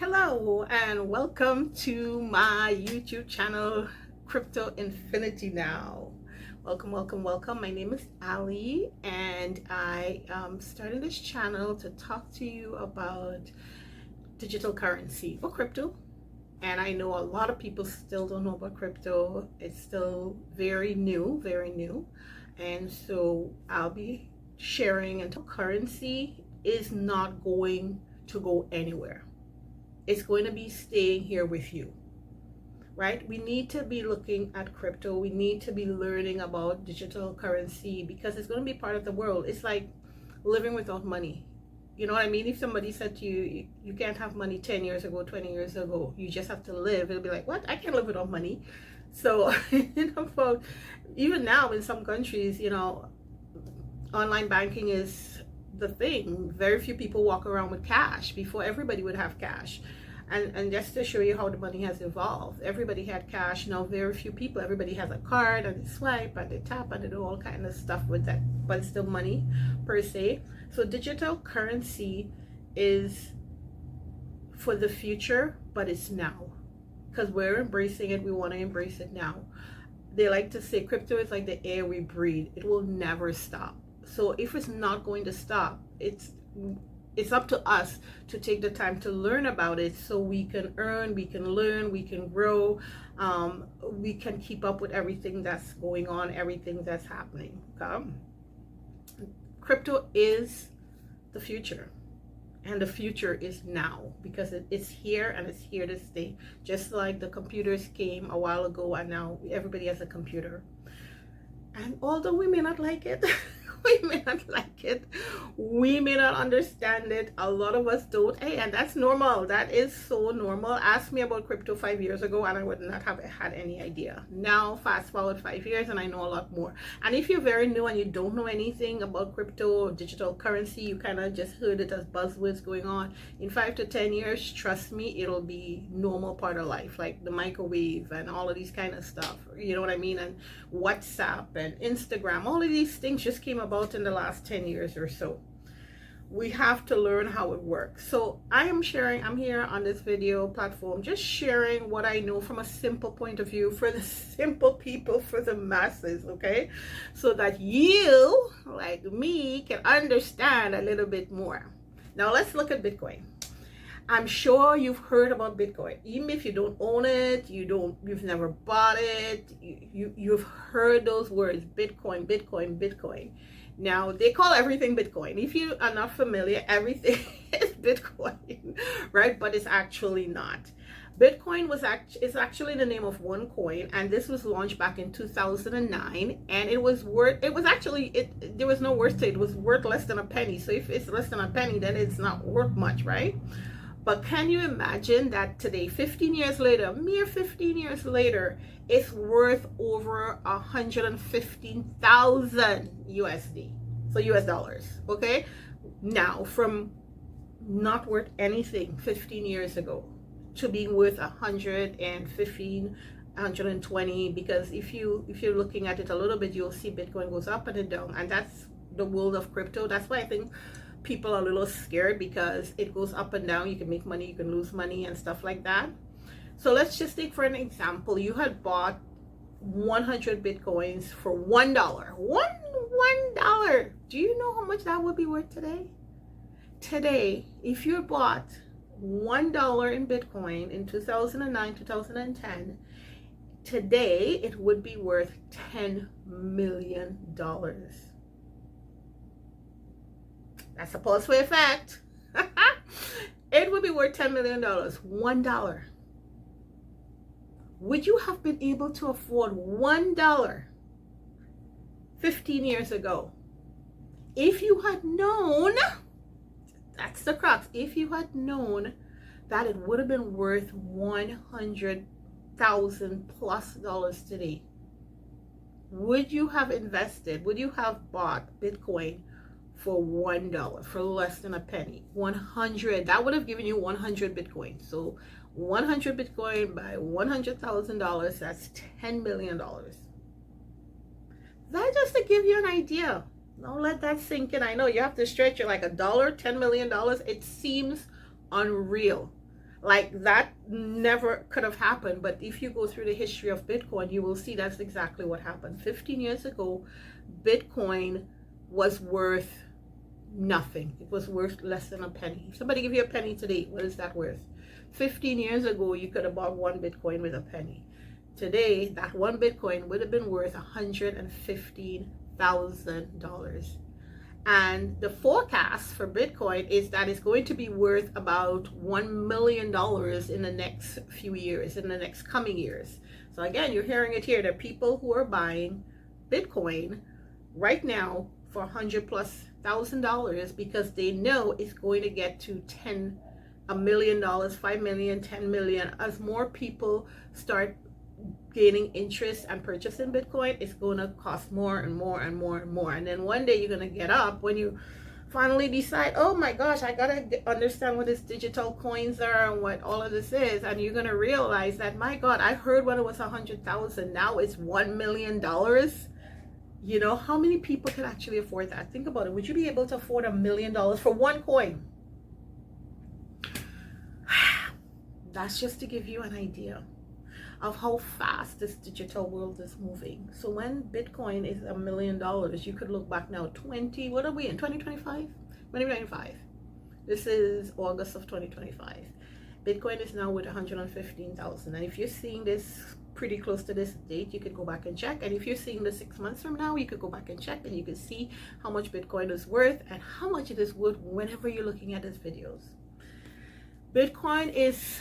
Hello and welcome to my YouTube channel, Crypto Infinity Now. Welcome. My name is Ali and I started this channel to talk to you about digital currency or crypto. And I know a lot of people still don't know about crypto. It's still very new. And so I'll be sharing, and currency is not going to go anywhere. It's going to be staying here with you, right? We need to be looking at crypto. We need to be learning about digital currency because it's going to be part of the world. It's like living without money. You know what I mean? If somebody said to you, you can't have money 10 years ago, 20 years ago, you just have to live, it'll be like, what? I can't live without money. So, even now in some countries, online banking is the thing. Very few people walk around with cash. Before, everybody would have cash. And just to show you how the money has evolved, everybody had cash. Now very few people. Everybody has a card and they swipe and they tap and they do all kind of stuff with that, but it's still money per se. So digital currency is for the future, but it's now because we're embracing it. We want to embrace it now. They like to say crypto is like the air we breathe. It will never stop. So if it's not going to stop, it's up to us to take the time to learn about it so we can earn, we can learn, we can grow, we can keep up with everything that's going on, everything that's happening. Crypto is the future, and the future is now because it's here and it's here to stay. Just like the computers came a while ago and now everybody has a computer. And although we may not like it, we may not understand it, a lot of us don't. Hey, and that's normal. That is so normal. Ask me about crypto 5 years ago and I would not have had any idea. Now fast forward 5 years and I know a lot more. And if you're very new and you don't know anything about crypto or digital currency, you kind of just heard it as buzzwords going on, in 5 to 10 years, trust me, it'll be normal part of life, like the microwave and all of these kind of stuff, you know what I mean? And WhatsApp and Instagram, all of these things just came about in the last 10 years or so. We have to learn how it works. So I'm here on this video platform, just sharing what I know from a simple point of view for the simple people, for the masses, okay? So that you, like me, can understand a little bit more. Now let's look at Bitcoin. I'm sure you've heard about Bitcoin. Even if you don't own it, you've never bought it, you've heard those words, Bitcoin. Now, they call everything Bitcoin. If you are not familiar, everything is Bitcoin, right? But it's actually not. Bitcoin is actually the name of one coin, and this was launched back in 2009, and there was no worth to it. It was worth less than a penny. So if it's less than a penny, then it's not worth much, right? But can you imagine that today, 15 years later, mere 15 years later, it's worth over 115,000 USD. So US dollars, okay? Now, from not worth anything 15 years ago to being worth 115, 120, because if you're looking at it a little bit, you'll see Bitcoin goes up and down, and that's the world of crypto. That's why I think people are a little scared, because it goes up and down. You can make money, you can lose money and stuff like that. So let's just take for an example, you had bought 100 Bitcoins for $1. $1. Do you know how much that would be worth today? Today, if you bought $1 in Bitcoin in 2009, 2010, today it would be worth $10 million. That's a pause for effect. It would be worth $10 million. $1. Would you have been able to afford $1 15 years ago? If you had known, that's the crux, if you had known that it would have been worth $100,000 plus today, would you have invested? Would you have bought Bitcoin for $1, for less than a penny? 100, that would have given you 100 Bitcoin. So 100 Bitcoin by $100,000, that's $10 million. That just to give you an idea. Don't let that sink in. I know you have to stretch it like $1, $10 million. It seems unreal. Like that never could have happened. But if you go through the history of Bitcoin, you will see that's exactly what happened. 15 years ago, Bitcoin was worth nothing. It was worth less than a penny. If somebody give you a penny today, what is that worth? 15 years ago, you could have bought one Bitcoin with a penny. Today, that one Bitcoin would have been worth $115,000. And the forecast for Bitcoin is that it's going to be worth about $1 million in the next few years, in the next coming years. So again, you're hearing it here. There are people who are buying Bitcoin right now for $100,000+ because they know it's going to get to $1 million, $5 million, $10 million. As more people start gaining interest and purchasing Bitcoin, it's going to cost more and more and more and more. And then one day you're going to get up when you finally decide, oh my gosh, I got to understand what these digital coins are and what all of this is. And you're going to realize that, my God, I heard when it was 100,000, now it's $1 million. You know, how many people can actually afford that? Think about it. Would you be able to afford $1 million for one coin? That's just to give you an idea of how fast this digital world is moving. So when Bitcoin is $1 million, you could look back now, what are we in, 2025? 2025. This is August of 2025. Bitcoin is now with 115,000. And if you're seeing this pretty close to this date, you could go back and check. And if you're seeing this 6 months from now, you could go back and check, and you can see how much Bitcoin is worth and how much it is worth whenever you're looking at these videos. Bitcoin is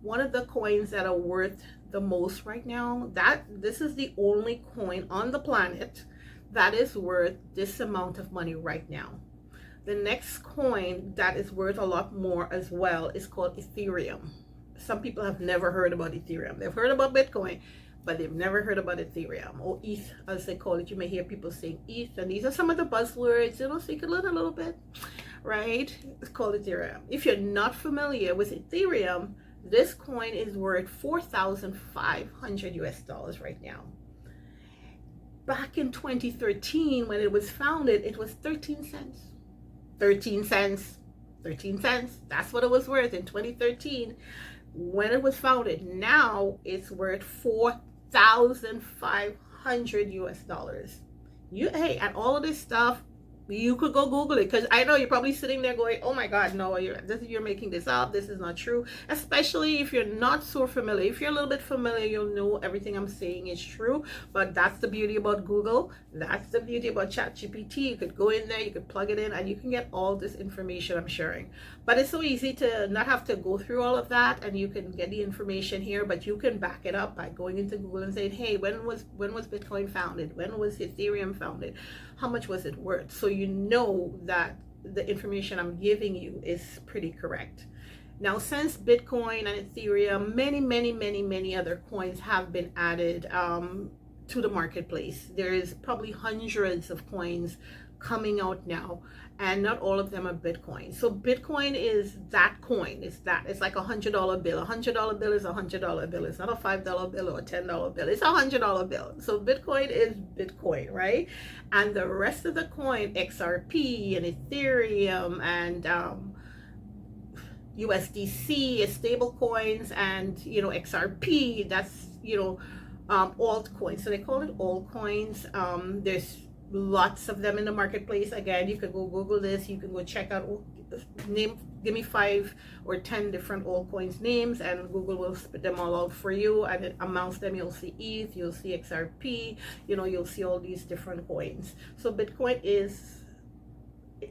one of the coins that are worth the most right now. This is the only coin on the planet that is worth this amount of money right now. The next coin that is worth a lot more as well is called Ethereum. Some people have never heard about Ethereum. They've heard about Bitcoin, but they've never heard about Ethereum, or ETH as they call it. You may hear people saying ETH, and these are some of the buzzwords, you know, so you can learn a little bit, right? It's called Ethereum. If you're not familiar with Ethereum, this coin is worth $4,500 right now. Back in 2013, when it was founded, it was 13 cents. 13 cents. 13 cents. That's what it was worth in 2013 when it was founded. Now it's worth $4,500. Hey, and all of this stuff, you could go Google it, because I know you're probably sitting there going, oh my God, no, you're making this up. This is not true. Especially if you're not so familiar. If you're a little bit familiar, you'll know everything I'm saying is true. But that's the beauty about Google. That's the beauty about ChatGPT. You could go in there, you could plug it in, and you can get all this information I'm sharing. But it's so easy to not have to go through all of that, and you can get the information here, but you can back it up by going into Google and saying, hey, when was Bitcoin founded? When was Ethereum founded? How much was it worth? So you know that the information I'm giving you is pretty correct. Now, since Bitcoin and Ethereum, many other coins have been added to the marketplace. There is probably hundreds of coins coming out now, and not all of them are Bitcoin. So Bitcoin is that coin. It's like $100 bill. $100 bill is $100 bill. It's not a $5 bill or a $10 bill. It's a $100 bill. So Bitcoin is Bitcoin, right? And the rest of the coin, XRP and Ethereum and USDC is stable coins, and XRP, that's altcoins. So they call it altcoins. There's lots of them in the marketplace. Again, you could go Google this. You can go check out, give me 5 or 10 different altcoins names, and Google will spit them all out for you. And amongst them, you'll see ETH, you'll see XRP, you'll see all these different coins. So Bitcoin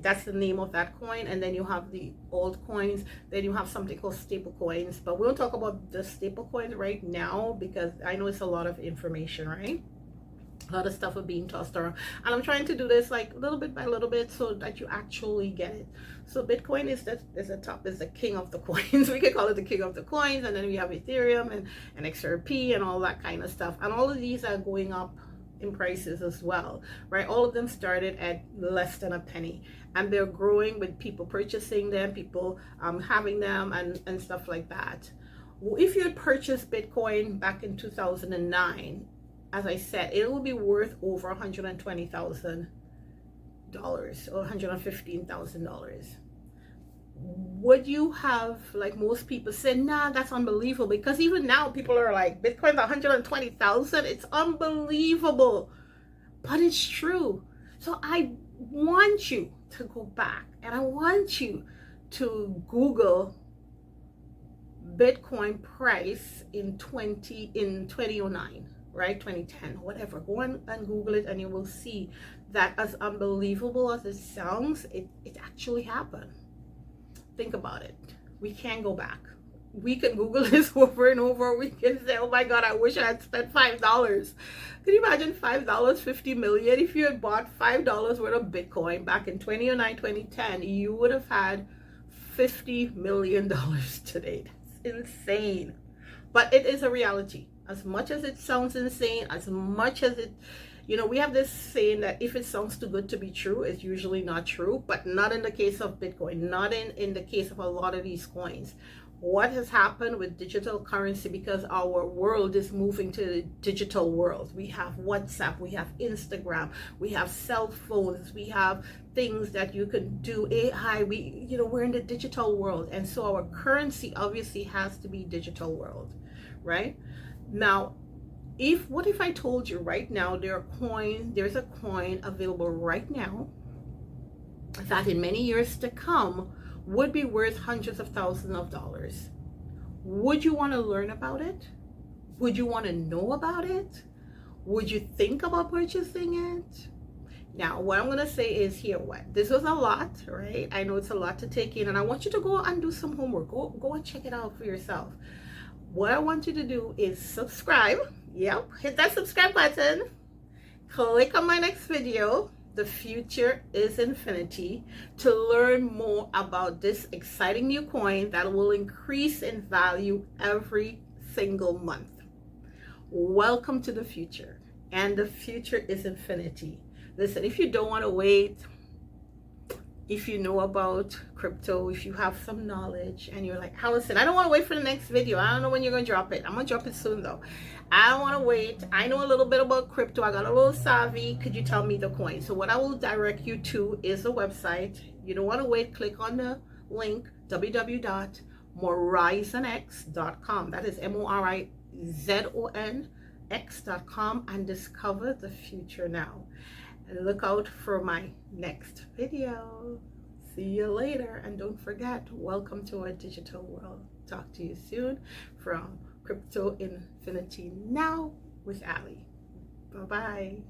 that's the name of that coin. And then you have the altcoins. Then you have something called stable coins. But we won't talk about the stable coins right now, because I know it's a lot of information, right? A lot of stuff are being tossed around, and I'm trying to do this like little bit by little bit so that you actually get it. So Bitcoin is the king of the coins. We can call it the king of the coins. And then we have Ethereum and XRP and all that kind of stuff, and all of these are going up in prices as well, right? All of them started at less than a penny, and they're growing with people purchasing them, people having them, and stuff like that. If you had purchased Bitcoin back in 2009, as I said, it will be worth over $120,000 or $115,000. would you have, like most people said, nah, that's unbelievable? Because even now people are like, Bitcoin's 120,000. It's unbelievable, but it's true. So I want you to go back and I want you to Google Bitcoin price in 2009, right? 2010, whatever. Go on and Google it and you will see that as unbelievable as it sounds, it actually happened. Think about it. We can't go back. We can Google this over and over. We can say, oh my God, I wish I had spent $5. Can you imagine $5, 50 million? If you had bought $5 worth of Bitcoin back in 2009, 2010, you would have had $50 million today. That's insane. But it is a reality. As much as it sounds insane, as much as it, we have this saying that if it sounds too good to be true, it's usually not true, but not in the case of Bitcoin, not in the case of a lot of these coins. What has happened with digital currency, because our world is moving to the digital world. We have WhatsApp, we have Instagram, we have cell phones, we have things that you can do, AI, we're in the digital world. And so our currency obviously has to be digital world, right? Now, what if I told you right now there's a coin available right now that in many years to come would be worth hundreds of thousands of dollars? Would you want to learn about it? Would you want to know about it? Would you think about purchasing it? Now, what I'm going to say is this was a lot, right? I know it's a lot to take in, and I want you to go and do some homework. Go and check it out for yourself. What I want you to do is subscribe. Yep, hit that subscribe button. Click on my next video, The Future is Infinity, to learn more about this exciting new coin that will increase in value every single month. Welcome to the future, and the future is infinity. Listen, if you don't want to wait, if you know about crypto, if you have some knowledge and you're like, Allison, I don't want to wait for the next video. I don't know when you're going to drop it. I'm going to drop it soon though. I don't want to wait. I know a little bit about crypto. I got a little savvy. Could you tell me the coin? So what I will direct you to is the website. You don't want to wait. Click on the link, www.morizonx.com. That is MORIZONX.com, and discover the future now. And look out for my next video. See you later. And don't forget, welcome to our digital world. Talk to you soon from Crypto Infinity Now with Ali. Bye-bye.